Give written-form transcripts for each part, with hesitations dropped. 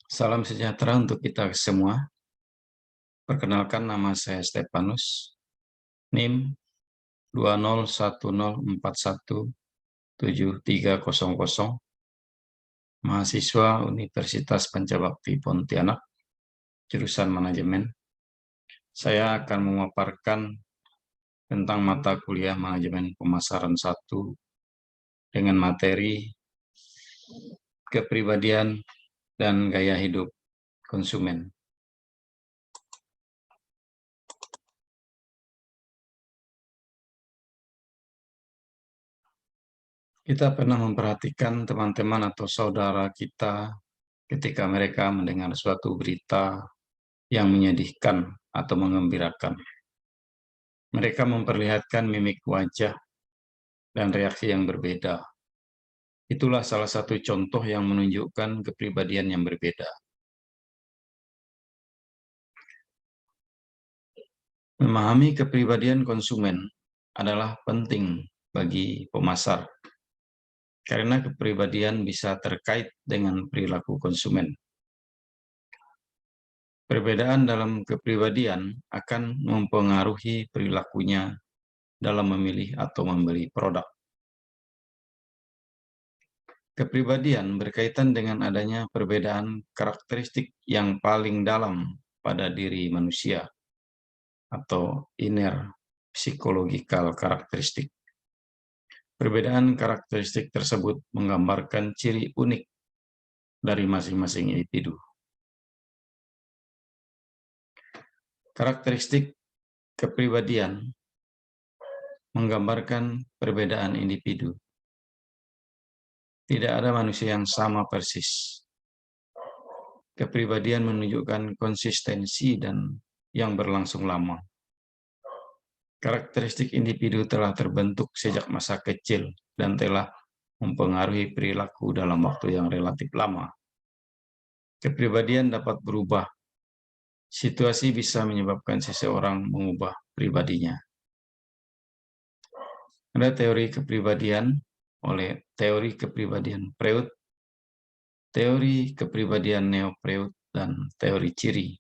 Salam sejahtera untuk kita semua. Perkenalkan, nama saya Stefanus, NIM 201041730, mahasiswa Universitas Pancabakti Pontianak, jurusan Manajemen. Saya akan memaparkan tentang mata kuliah Manajemen Pemasaran 1 dengan materi kepribadian dan gaya hidup konsumen. Kita pernah memperhatikan teman-teman atau saudara kita ketika mereka mendengar suatu berita yang menyedihkan atau mengembirakan. Mereka memperlihatkan mimik wajah dan reaksi yang berbeda. Itulah salah satu contoh yang menunjukkan kepribadian yang berbeda. Memahami kepribadian konsumen adalah penting bagi pemasar, karena kepribadian bisa terkait dengan perilaku konsumen. Perbedaan dalam kepribadian akan mempengaruhi perilakunya dalam memilih atau membeli produk. Kepribadian berkaitan dengan adanya perbedaan karakteristik yang paling dalam pada diri manusia, atau inner psychological karakteristik. Perbedaan karakteristik tersebut menggambarkan ciri unik dari masing-masing individu. Karakteristik kepribadian menggambarkan perbedaan individu. Tidak ada manusia yang sama persis. Kepribadian menunjukkan konsistensi dan yang berlangsung lama. Karakteristik individu telah terbentuk sejak masa kecil dan telah mempengaruhi perilaku dalam waktu yang relatif lama. Kepribadian dapat berubah. Situasi bisa menyebabkan seseorang mengubah pribadinya. Ada teori kepribadian oleh teori kepribadian Freud, teori kepribadian neo-Freud, dan teori ciri.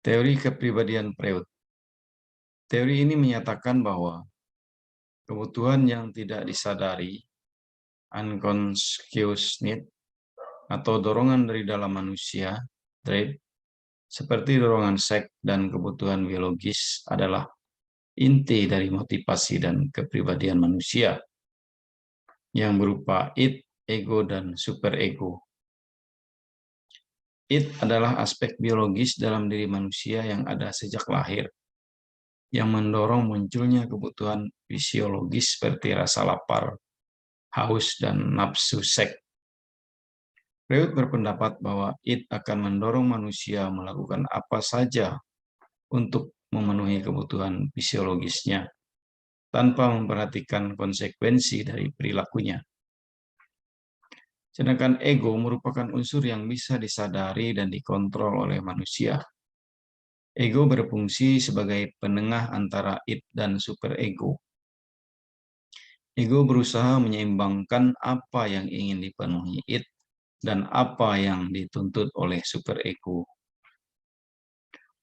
Teori kepribadian Freud. Teori ini menyatakan bahwa kebutuhan yang tidak disadari, unconscious need, atau dorongan dari dalam manusia, drive, seperti dorongan seks dan kebutuhan biologis adalah inti dari motivasi dan kepribadian manusia yang berupa id, ego, dan superego. Id adalah aspek biologis dalam diri manusia yang ada sejak lahir, yang mendorong munculnya kebutuhan fisiologis seperti rasa lapar, haus, dan nafsu seks. Freud berpendapat bahwa id akan mendorong manusia melakukan apa saja untuk memenuhi kebutuhan fisiologisnya, tanpa memperhatikan konsekuensi dari perilakunya. Sedangkan ego merupakan unsur yang bisa disadari dan dikontrol oleh manusia. Ego berfungsi sebagai penengah antara id dan superego. Ego berusaha menyeimbangkan apa yang ingin dipenuhi id dan apa yang dituntut oleh superego.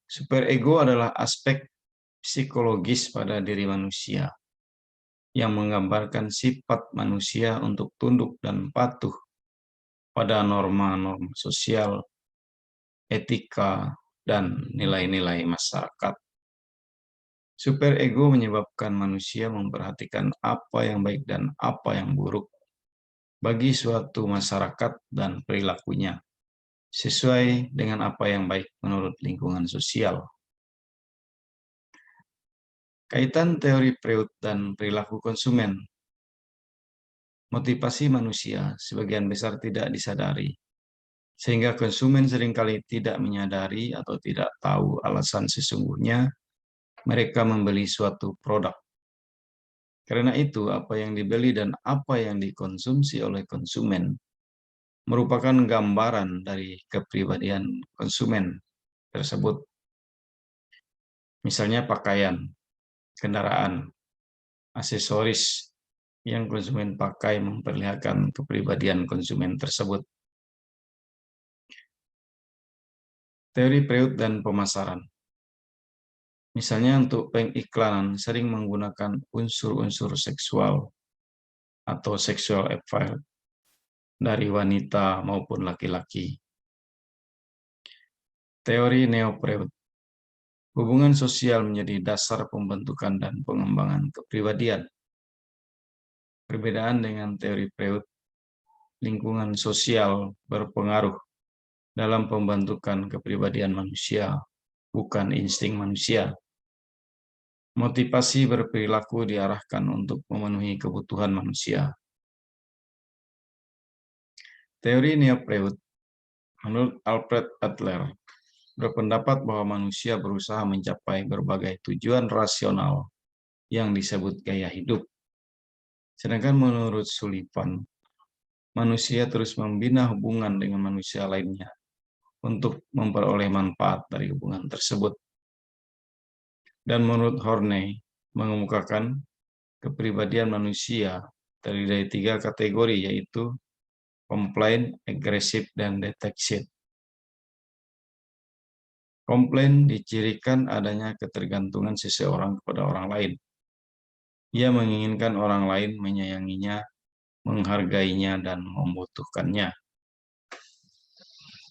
Superego adalah aspek psikologis pada diri manusia yang menggambarkan sifat manusia untuk tunduk dan patuh pada norma-norma sosial, etika, dan nilai-nilai masyarakat. Superego menyebabkan manusia memperhatikan apa yang baik dan apa yang buruk bagi suatu masyarakat dan perilakunya, sesuai dengan apa yang baik menurut lingkungan sosial. Kaitan teori Freud dan perilaku konsumen. Motivasi manusia sebagian besar tidak disadari, sehingga konsumen seringkali tidak menyadari atau tidak tahu alasan sesungguhnya mereka membeli suatu produk. Karena itu, apa yang dibeli dan apa yang dikonsumsi oleh konsumen merupakan gambaran dari kepribadian konsumen tersebut. Misalnya pakaian, kendaraan, aksesoris yang konsumen pakai memperlihatkan kepribadian konsumen tersebut. Teori Freud dan pemasaran. Misalnya untuk pengiklanan sering menggunakan unsur-unsur seksual atau sexual appeal dari wanita maupun laki-laki. Teori Neo-Freud. Hubungan sosial menjadi dasar pembentukan dan pengembangan kepribadian. Perbedaan dengan teori Freud, lingkungan sosial berpengaruh dalam pembentukan kepribadian manusia, bukan insting manusia. Motivasi berperilaku diarahkan untuk memenuhi kebutuhan manusia. Teori Neo-Freud, menurut Alfred Adler, berpendapat bahwa manusia berusaha mencapai berbagai tujuan rasional yang disebut gaya hidup. Sedangkan menurut Sullivan, manusia terus membina hubungan dengan manusia lainnya untuk memperoleh manfaat dari hubungan tersebut. Dan menurut Horney, mengemukakan kepribadian manusia terdiri dari 3 kategori, yaitu komplain, agresif, dan detection. Komplain dicirikan adanya ketergantungan seseorang kepada orang lain. Ia menginginkan orang lain menyayanginya, menghargainya, dan membutuhkannya.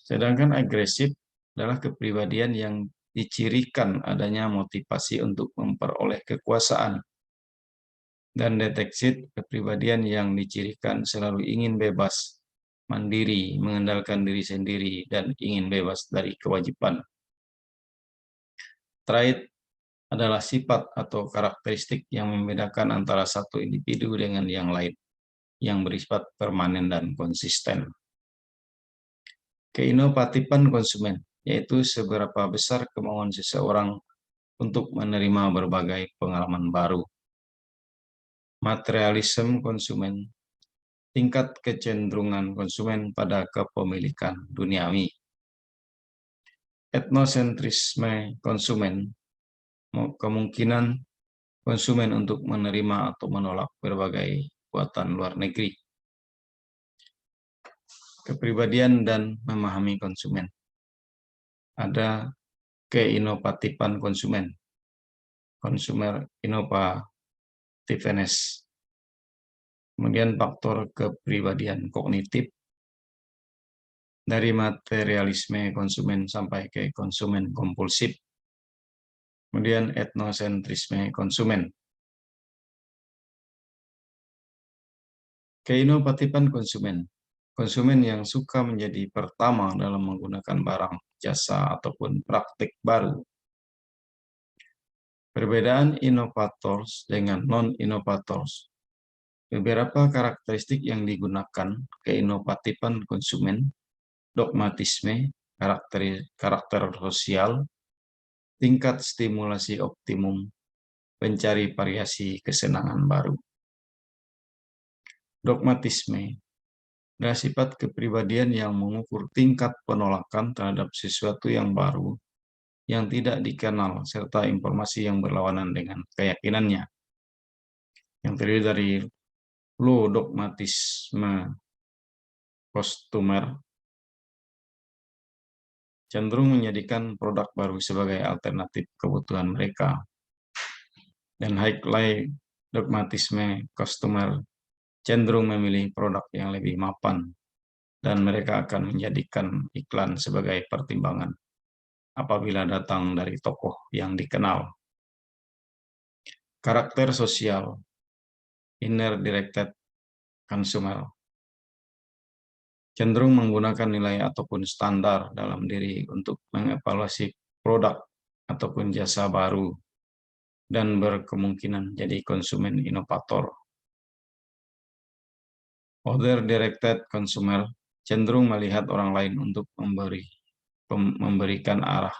Sedangkan agresif adalah kepribadian yang dicirikan adanya motivasi untuk memperoleh kekuasaan. Dan deteksi kepribadian yang dicirikan selalu ingin bebas, mandiri, mengandalkan diri sendiri, dan ingin bebas dari kewajiban. Trait adalah sifat atau karakteristik yang membedakan antara satu individu dengan yang lain, yang bersifat permanen dan konsisten. Keinovatifan konsumen, yaitu seberapa besar kemauan seseorang untuk menerima berbagai pengalaman baru. Materialisme konsumen, tingkat kecenderungan konsumen pada kepemilikan duniawi. Etnosentrisme konsumen, kemungkinan konsumen untuk menerima atau menolak berbagai buatan luar negeri. Kepribadian dan memahami konsumen. Ada keinovatifan konsumen, consumer innovativeness. Kemudian faktor kepribadian kognitif, dari materialisme konsumen sampai ke konsumen kompulsif. Kemudian etnosentrisme konsumen. Keinovatifan konsumen, konsumen yang suka menjadi pertama dalam menggunakan barang, jasa, ataupun praktik baru. Perbedaan inovators dengan non-inovators. Beberapa karakteristik yang digunakan keinovatifan konsumen: dogmatisme, karakter sosial, tingkat stimulasi optimum, pencari variasi kesenangan baru. Dogmatisme adalah sifat kepribadian yang mengukur tingkat penolakan terhadap sesuatu yang baru, yang tidak dikenal, serta informasi yang berlawanan dengan keyakinannya. Yang terdiri dari low dogmatisme customer, cenderung menjadikan produk baru sebagai alternatif kebutuhan mereka. Dan high dogmatisme customer cenderung memilih produk yang lebih mapan, dan mereka akan menjadikan iklan sebagai pertimbangan apabila datang dari tokoh yang dikenal. Karakter sosial, inner directed consumer, cenderung menggunakan nilai ataupun standar dalam diri untuk mengevaluasi produk ataupun jasa baru, dan berkemungkinan jadi konsumen inovator. Other directed consumer cenderung melihat orang lain untuk memberikan arah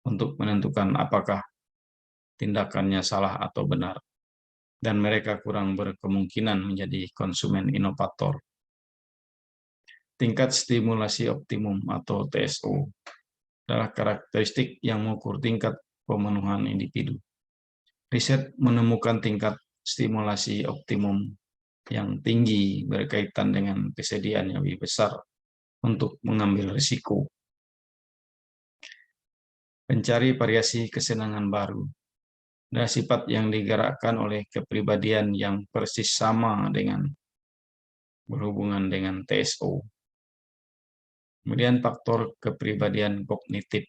untuk menentukan apakah tindakannya salah atau benar, dan mereka kurang berkemungkinan menjadi konsumen inovator. Tingkat stimulasi optimum atau TSO adalah karakteristik yang mengukur tingkat pemenuhan individu. Riset menemukan tingkat stimulasi optimum yang tinggi berkaitan dengan kesediaan yang lebih besar untuk mengambil risiko. pencari variasi kesenangan baru, dan sifat yang digerakkan oleh kepribadian yang persis sama dengan berhubungan dengan TSO. Kemudian faktor kepribadian kognitif,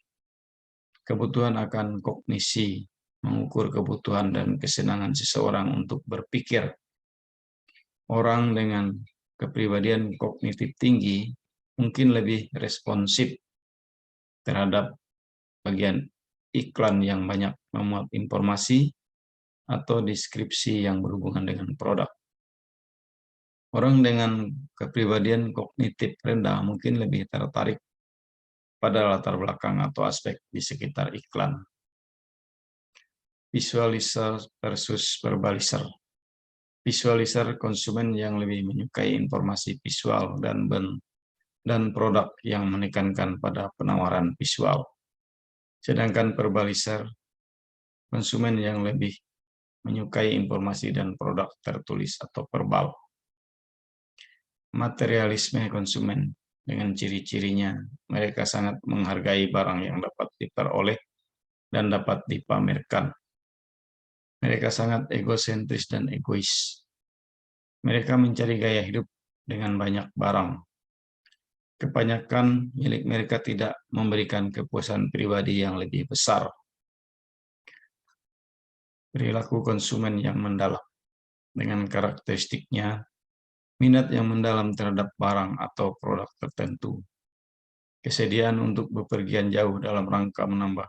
kebutuhan akan kognisi, mengukur kebutuhan dan kesenangan seseorang untuk berpikir. Orang dengan kepribadian kognitif tinggi mungkin lebih responsif terhadap bagian iklan yang banyak memuat informasi atau deskripsi yang berhubungan dengan produk. Orang dengan kepribadian kognitif rendah mungkin lebih tertarik pada latar belakang atau aspek di sekitar iklan. Visualizer versus verbalizer. Visualizer konsumen yang lebih menyukai informasi visual dan produk yang menekankan pada penawaran visual. Sedangkan verbalizer konsumen yang lebih menyukai informasi dan produk tertulis atau verbal. Materialisme konsumen dengan ciri-cirinya, mereka sangat menghargai barang yang dapat diperoleh dan dapat dipamerkan. Mereka sangat egosentris dan egois. Mereka mencari gaya hidup dengan banyak barang. Kebanyakan milik mereka tidak memberikan kepuasan pribadi yang lebih besar. Perilaku konsumen yang mendalam dengan karakteristiknya, minat yang mendalam terhadap barang atau produk tertentu, kesediaan untuk bepergian jauh dalam rangka menambah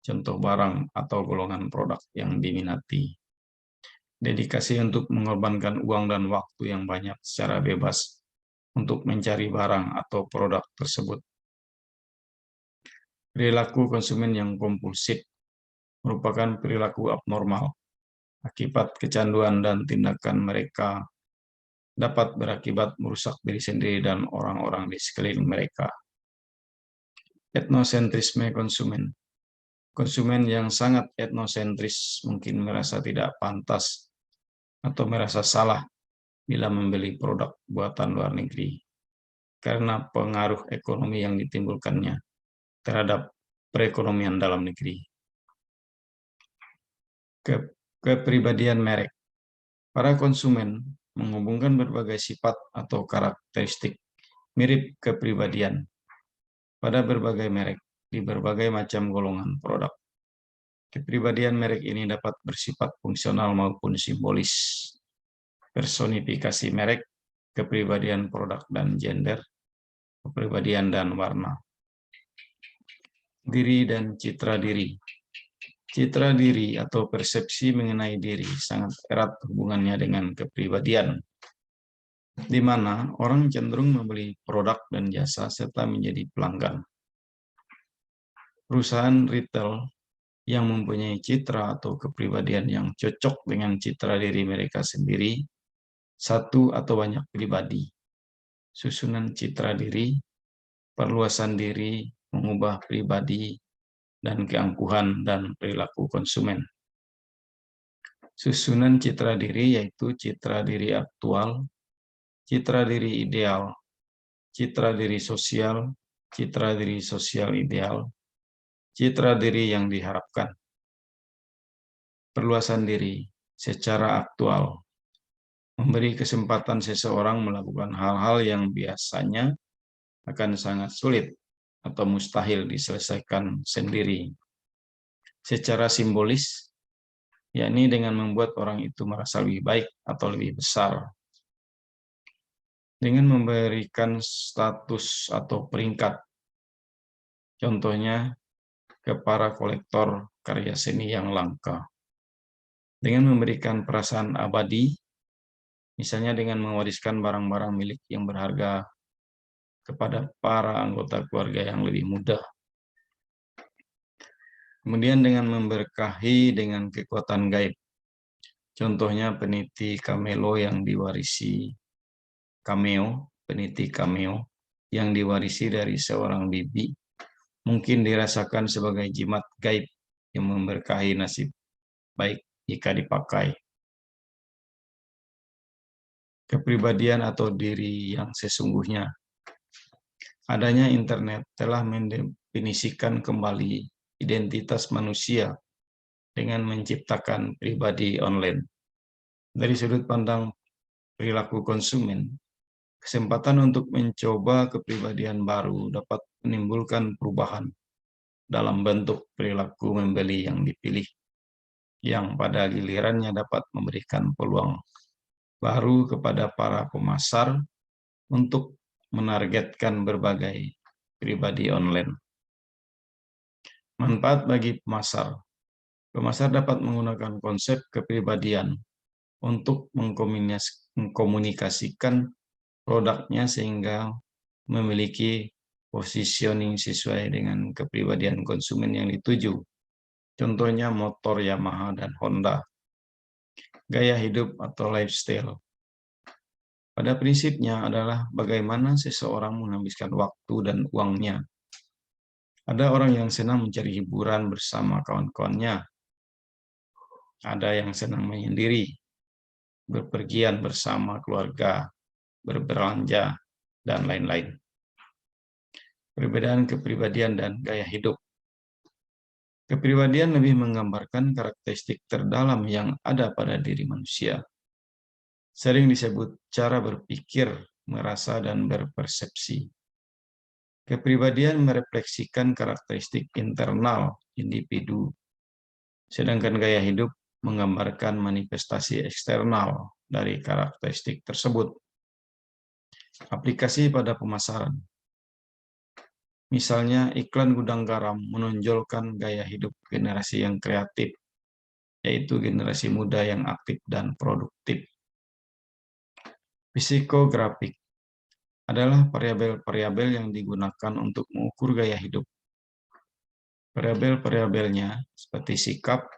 contoh barang atau golongan produk yang diminati, dedikasi untuk mengorbankan uang dan waktu yang banyak secara bebas untuk mencari barang atau produk tersebut. Perilaku konsumen yang kompulsif merupakan perilaku abnormal. Akibat kecanduan dan tindakan mereka dapat berakibat merusak diri sendiri dan orang-orang di sekeliling mereka. Etnosentrisme konsumen. Konsumen yang sangat etnosentris mungkin merasa tidak pantas atau merasa salah bila membeli produk buatan luar negeri karena pengaruh ekonomi yang ditimbulkannya terhadap perekonomian dalam negeri. Kepribadian merek. Para konsumen menghubungkan berbagai sifat atau karakteristik mirip kepribadian pada berbagai merek di berbagai macam golongan produk. Kepribadian merek ini dapat bersifat fungsional maupun simbolis. Personifikasi merek, kepribadian produk dan gender, kepribadian dan warna. Diri dan citra diri. Citra diri atau persepsi mengenai diri sangat erat hubungannya dengan kepribadian, di mana orang cenderung membeli produk dan jasa serta menjadi pelanggan. Perusahaan retail yang mempunyai citra atau kepribadian yang cocok dengan citra diri mereka sendiri, satu atau banyak pribadi, susunan citra diri, perluasan diri, mengubah pribadi, dan keangkuhan dan perilaku konsumen. Susunan citra diri yaitu citra diri aktual, citra diri ideal, citra diri sosial ideal, citra diri yang diharapkan. Perluasan diri secara aktual, memberi kesempatan seseorang melakukan hal-hal yang biasanya akan sangat sulit atau mustahil diselesaikan sendiri. Secara simbolis, yakni dengan membuat orang itu merasa lebih baik atau lebih besar. Dengan memberikan status atau peringkat, contohnya ke para kolektor karya seni yang langka. Dengan memberikan perasaan abadi, misalnya dengan mewariskan barang-barang milik yang berharga kepada para anggota keluarga yang lebih muda. Kemudian dengan memberkahi dengan kekuatan gaib. Contohnya peniti cameo yang diwarisi dari seorang bibi, mungkin dirasakan sebagai jimat gaib yang memberkahi nasib baik jika dipakai. Kepribadian atau diri yang sesungguhnya. Adanya internet telah mendefinisikan kembali identitas manusia dengan menciptakan pribadi online. Dari sudut pandang perilaku konsumen, kesempatan untuk mencoba kepribadian baru dapat menimbulkan perubahan dalam bentuk perilaku membeli yang dipilih, yang pada gilirannya dapat memberikan peluang baru kepada para pemasar untuk menargetkan berbagai pribadi online. Manfaat bagi pemasar. Pemasar dapat menggunakan konsep kepribadian untuk mengkomunikasikan produknya sehingga memiliki positioning sesuai dengan kepribadian konsumen yang dituju. Contohnya motor Yamaha dan Honda. Gaya hidup atau lifestyle. Pada prinsipnya adalah bagaimana seseorang menghabiskan waktu dan uangnya. Ada orang yang senang mencari hiburan bersama kawan-kawannya. Ada yang senang menyendiri, berpergian bersama keluarga, berbelanja, dan lain-lain. Perbedaan kepribadian dan gaya hidup. Kepribadian lebih menggambarkan karakteristik terdalam yang ada pada diri manusia. Sering disebut cara berpikir, merasa, dan berpersepsi. Kepribadian merefleksikan karakteristik internal individu, sedangkan gaya hidup menggambarkan manifestasi eksternal dari karakteristik tersebut. Aplikasi pada pemasaran. Misalnya, iklan gudang garam menonjolkan gaya hidup generasi yang kreatif, yaitu generasi muda yang aktif dan produktif. Psikografik adalah variabel-variabel yang digunakan untuk mengukur gaya hidup. Variabel-variabelnya seperti sikap,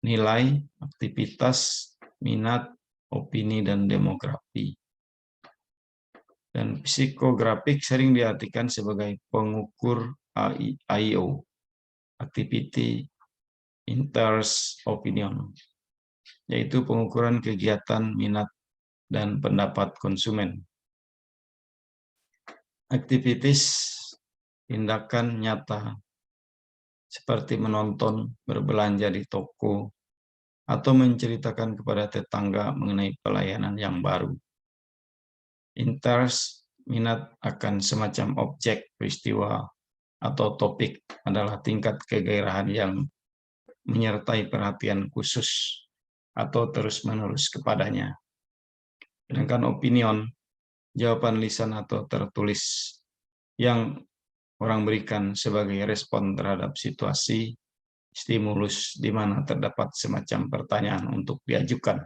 nilai, aktivitas, minat, opini, dan demografi. Dan psikografik sering diartikan sebagai pengukur AIO, Activity Interest Opinion, yaitu pengukuran kegiatan, minat, dan pendapat konsumen. Aktivitas tindakan nyata seperti menonton, berbelanja di toko, atau menceritakan kepada tetangga mengenai pelayanan yang baru. Interest, minat akan semacam objek, peristiwa, atau topik adalah tingkat kegairahan yang menyertai perhatian khusus atau terus-menerus kepadanya. Sedangkan opinion, jawaban lisan atau tertulis yang orang berikan sebagai respon terhadap situasi, stimulus di mana terdapat semacam pertanyaan untuk diajukan.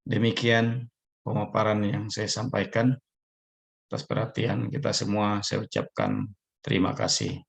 Demikian pemaparan yang saya sampaikan. Atas perhatian kita semua, saya ucapkan terima kasih.